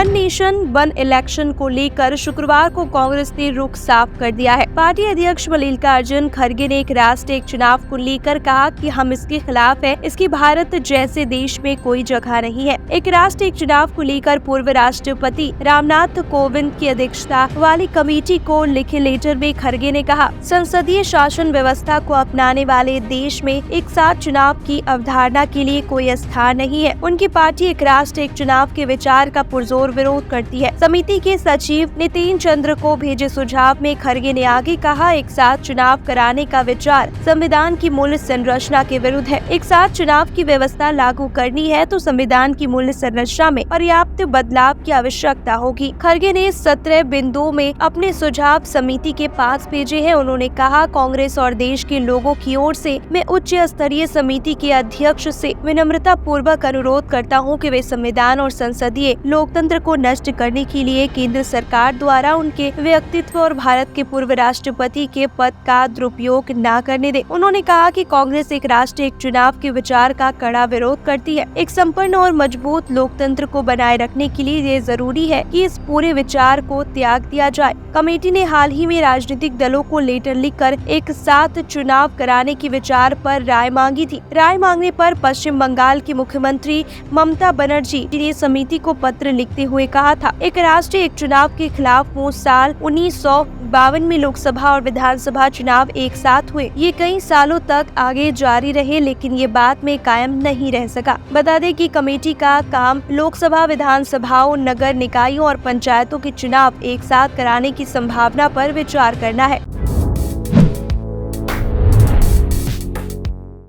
One nation one election को लेकर शुक्रवार को कांग्रेस ने रुख साफ कर दिया है। पार्टी अध्यक्ष मल्लिकार्जुन खड़गे ने एक राष्ट्रीय चुनाव को लेकर कहा कि हम इसके खिलाफ हैं। इसकी भारत जैसे देश में कोई जगह नहीं है। एक राष्ट्रीय चुनाव को लेकर पूर्व राष्ट्रपति रामनाथ कोविंद की अध्यक्षता वाली कमेटी को लिखे लेटर में खड़गे ने कहा, संसदीय शासन व्यवस्था को अपनाने वाले देश में एक साथ चुनाव की अवधारणा के लिए कोई स्थान नहीं है। उनकी पार्टी एक राष्ट्रीय चुनाव के विचार का पुरजोर विरोध करती है। समिति के सचिव नितिन चंद्र को भेजे सुझाव में खड़गे ने आगे कहा, एक साथ चुनाव कराने का विचार संविधान की मूल संरचना के विरुद्ध है। एक साथ चुनाव की व्यवस्था लागू करनी है तो संविधान की मूल संरचना में पर्याप्त बदलाव की आवश्यकता होगी। खड़गे ने 17 बिंदुओं में अपने सुझाव समिति के पास भेजे हैं। उन्होंने कहा, कांग्रेस और देश के लोगों की ओर से मैं उच्च स्तरीय समिति के अध्यक्ष से विनम्रता पूर्वक अनुरोध करता हूं कि वे संविधान और संसदीय लोकतंत्र को नष्ट करने के लिए केंद्र सरकार द्वारा उनके व्यक्तित्व और भारत के पूर्व राष्ट्रपति के पद का दुरुपयोग न करने दें। उन्होंने कहा कि कांग्रेस एक राष्ट्रीय चुनाव के विचार का कड़ा विरोध करती है। एक संपन्न और मजबूत लोकतंत्र को बनाए रखने के लिए ये जरूरी है कि इस पूरे विचार को त्याग दिया जाए। कमेटी ने हाल ही में राजनीतिक दलों को लेटर लिखकर एक साथ चुनाव कराने के विचार पर राय मांगी थी। राय मांगने पर पश्चिम बंगाल की मुख्यमंत्री ममता बनर्जी ने समिति को पत्र लिखते हुए कहा था, एक राष्ट्रीय चुनाव के खिलाफ वो साल 1952 में लोकसभा और विधानसभा चुनाव एक साथ हुए। ये कई सालों तक आगे जारी रहे, लेकिन ये बाद में कायम नहीं रह सका। बता दें कि कमेटी का काम लोकसभा, विधानसभाओं, नगर निकायों और पंचायतों के चुनाव एक साथ कराने की संभावना पर विचार करना है।